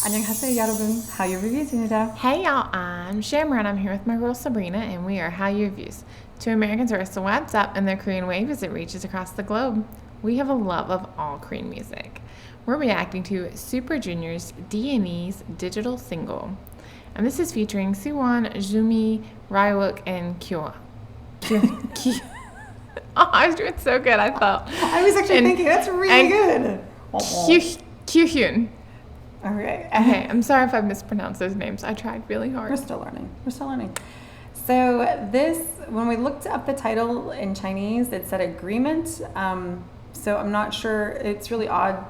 안녕하세요, 여러분. Hallyu Reviews입니다. Hey y'all, I'm Shamron. I'm here with my girl Sabrina, and we are Hallyu Reviews. Two Americans are so what's up in their Korean wave as it reaches across the globe. We have a love of all Korean music. We're reacting to Super Junior's D&E's digital single. And this is featuring Siwon, Zhoumi, Ryeowook, and Kyuhyun. Oh, I was doing so good, I thought. I was actually thinking, that's really good. Kyuhyun. Okay. Okay, I'm sorry if I mispronounced those names. I tried really hard. We're still learning. So this, when we looked up the title in Chinese, it said agreement. So I'm not sure. It's really odd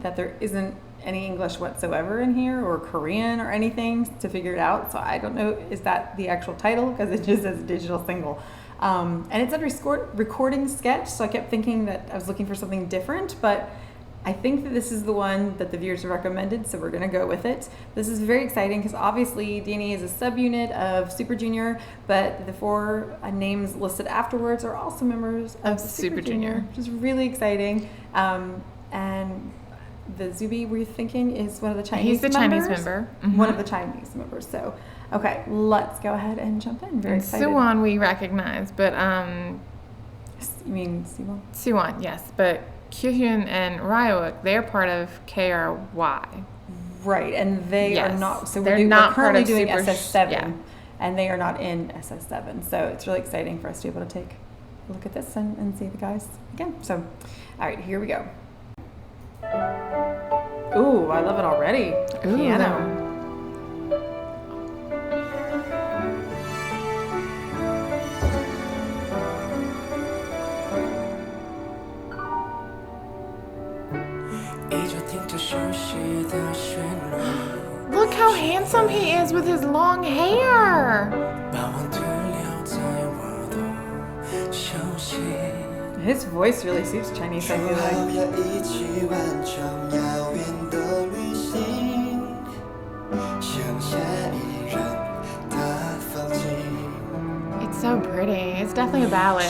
that there isn't any English whatsoever in here, or Korean or anything to figure it out. So I don't know, is that the actual title? Because it just says digital single. And it's under recording sketch, so I kept thinking that I was looking for something different, but I think that this is the one that the viewers recommended, so we're going to go with it. This is very exciting because obviously D&E is a subunit of Super Junior, but the four names listed afterwards are also members of Super Junior, which is really exciting. And the Zhoumi, we're thinking, is one of the Chinese members. He's the Chinese member. Mm-hmm. One of the Chinese members. So, okay, let's go ahead and jump in. Very excited. Siwon we recognize, but You mean Siwon? Siwon, yes, but Kyuhyun and Ryeowook, they're part of KRY. Right, and they are not. So they're we're not currently part of doing Super, SS7, yeah. and they are not in SS7. So it's really exciting for us to be able to take a look at this and see the guys again. So, all right, here we go. Ooh, I love it already. Ooh. Piano. Look how handsome he is with his long hair. His voice really suits Chinese, I feel like. It's so pretty. It's definitely a ballad.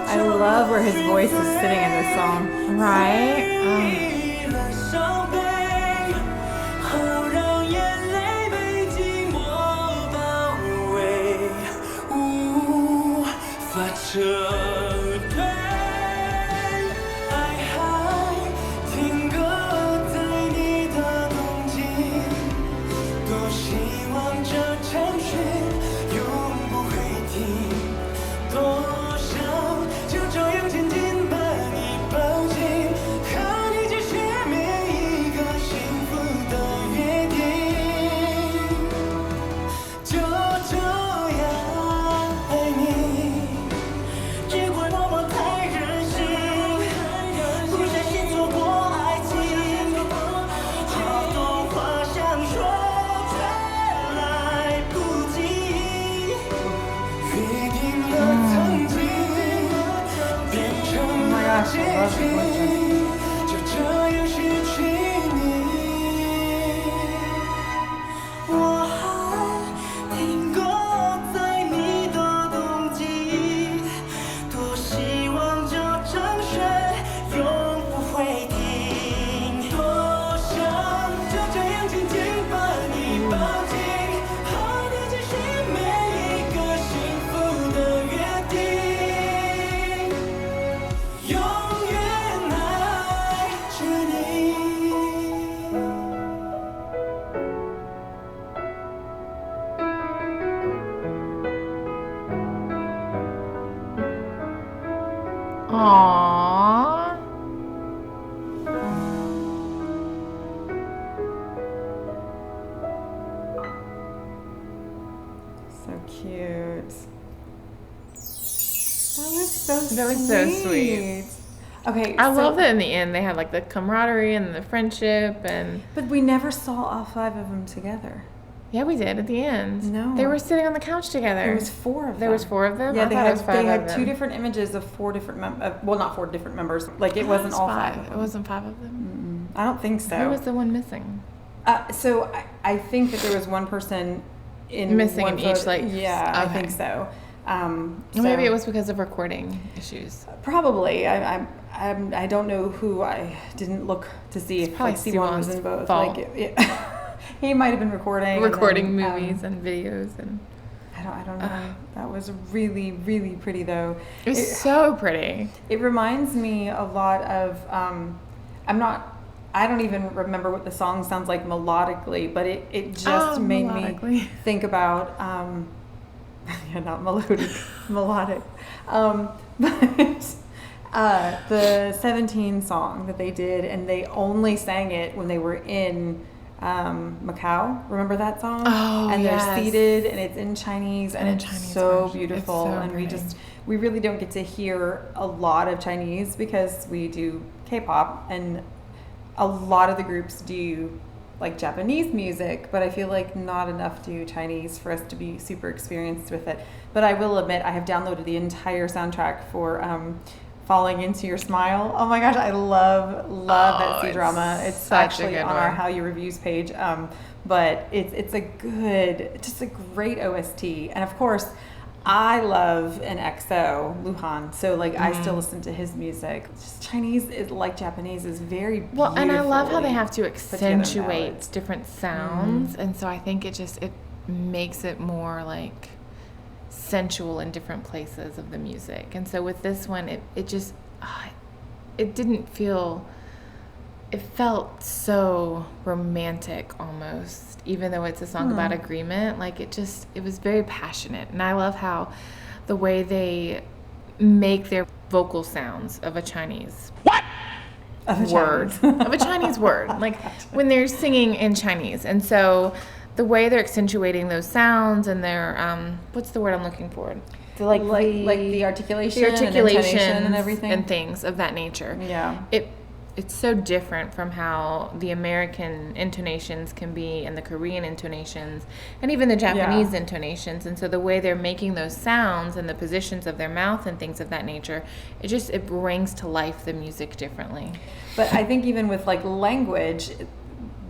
I love where his voice is sitting in this song. Right? cute. That was so sweet. That was so sweet. Okay, I love that in the end they had like the camaraderie and the friendship and. But we never saw all 5 of them together. Yeah, we did at the end. No. They were sitting on the couch together. There was 4 of them. There was 4 of them? Yeah, I thought it was 5 they had of them. 2 different images of 4 different well, not 4 different members. Like it wasn't all 5 of them. It wasn't 5 of them? I don't think so. Who was the one missing? So I think that there was one person missing one in each, like. Yeah, Okay. I think so. Or maybe it was because of recording issues. Probably. I don't know who. I didn't look to see if like Siwon was in both. Fault. Like he might have been recording movies and videos and. I don't know. That was really, really pretty though. It was so pretty. It reminds me a lot of. I don't even remember what the song sounds like melodically, but it just made me think about. Yeah, not melodic, melodic. But the 17 song that they did, and they only sang it when they were in Macau. Remember that song? Oh, and yes. they're seated, and it's in Chinese, and it's so beautiful. It's so and pretty. we really don't get to hear a lot of Chinese because we do K-pop, and a lot of the groups do like Japanese music, but I feel like not enough do Chinese for us to be super experienced with it. But I will admit, I have downloaded the entire soundtrack for Falling Into Your Smile. Oh my gosh, I love that C-drama. It's actually on our Hallyu reviews page. But it's just a great OST. And of course, I love an EXO, Luhan. So like I still listen to his music. Just Chinese is like Japanese is very beautiful. Well, and I love how they have to accentuate different sounds, and so I think it makes it more like sensual in different places of the music. And so with this one, it didn't feel. It felt so romantic almost, even though it's a song about agreement. Like it was very passionate. And I love how the way they make their vocal sounds of a Chinese word. Of a Chinese word. Like when they're singing in Chinese. And so the way they're accentuating those sounds and their, what's the word I'm looking for? Like the articulation and intonation and everything. And things of that nature. Yeah. It's so different from how the American intonations can be and the Korean intonations and even the Japanese intonations. And so the way they're making those sounds and the positions of their mouth and things of that nature, it brings to life the music differently. But I think even with like language,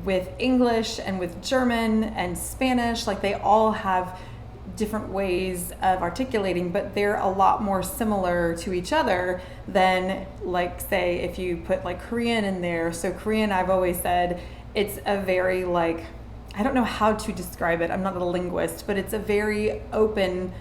with English and with German and Spanish, like they all have different ways of articulating, but they're a lot more similar to each other than like say if you put like Korean in there. So Korean, I've always said it's a very like, I don't know how to describe it, I'm not a linguist, but it's a very open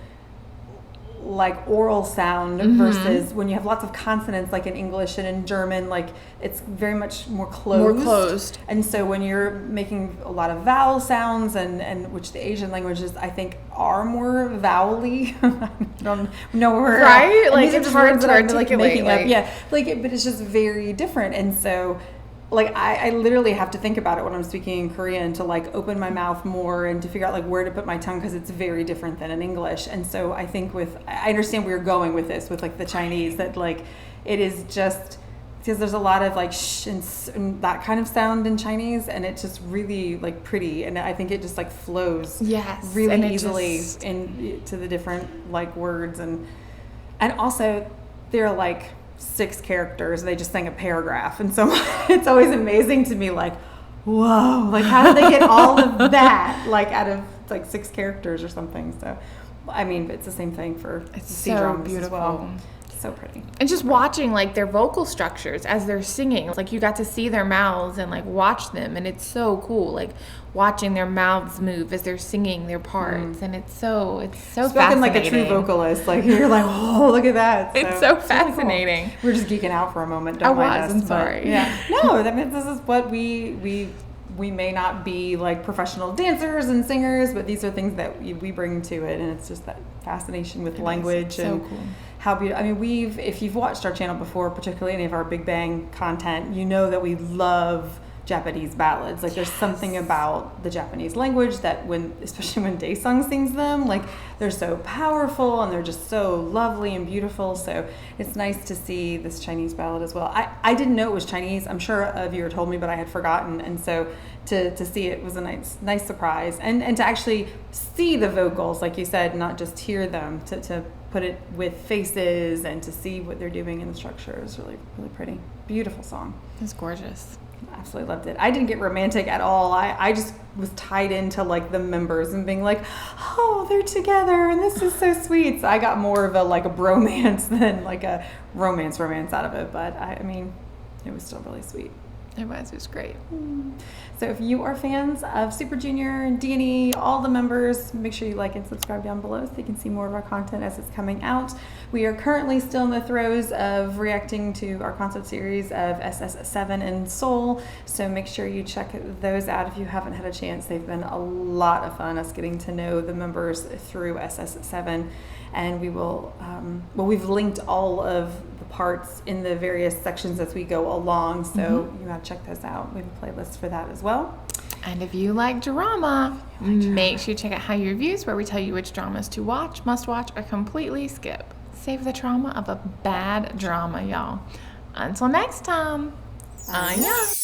like oral sound versus when you have lots of consonants like in English and in German, like it's very much more closed. And so when you're making a lot of vowel sounds and which the Asian languages I think are more vowely. I don't know where right? Like these are it's just hard words to that I'm articulate. like making up. Yeah. Like but it's just very different. And so like I literally have to think about it when I'm speaking in Korean to like open my mouth more and to figure out like where to put my tongue because it's very different than in English. And so I think I understand where you're going with this with like the Chinese, that like it is just because there's a lot of like sh and that kind of sound in Chinese, and it's just really like pretty, and I think it just like flows really easily into the different like words, and also they're like 6 characters. They just sang a paragraph, and so it's always amazing to me, like, whoa, like how did they get all of that like out of like 6 characters or something? So I mean, it's the same thing for C-drums as well. So pretty. And just watching like their vocal structures as they're singing, like you got to see their mouths and like watch them, and it's so cool, like watching their mouths move as they're singing their parts, and it's so spoken fascinating. like a true vocalist, like you're like, oh, look at that. It's so fascinating. Really cool. We're just geeking out for a moment. Don't mind us, I'm sorry. Yeah. No, I mean, this is what we may not be like professional dancers and singers, but these are things that we bring to it, and it's just that fascination with language and cool. How beautiful. I mean, if you've watched our channel before, particularly any of our Big Bang content, you know that we love Japanese ballads. Like there's something about the Japanese language that especially when Daesung sings them, like they're so powerful and they're just so lovely and beautiful. So it's nice to see this Chinese ballad as well. I didn't know it was Chinese. I'm sure a viewer told me, but I had forgotten. And so to see it was a nice surprise. And to actually see the vocals, like you said, not just hear them, to put it with faces and to see what they're doing in the structure is really, really pretty. Beautiful song. It's gorgeous. Absolutely loved it. I didn't get romantic at all. I just was tied into like the members and being like, oh, they're together and this is so sweet. So I got more of a bromance than like a romance out of it. But I mean, it was still really sweet. It was great. So if you are fans of Super Junior and D&E, all the members, make sure you like and subscribe down below so you can see more of our content as it's coming out. We are currently still in the throes of reacting to our concept series of SS7 in Seoul. So make sure you check those out if you haven't had a chance. They've been a lot of fun, us getting to know the members through SS7. And we will, we've linked all of the parts in the various sections as we go along. So you gotta check those out. We have a playlist for that as well. And if you like drama, make sure you check out Hallyu Reviews, where we tell you which dramas to watch, must watch, or completely skip. Save the trauma of a bad drama, y'all. Until next time, annyeong.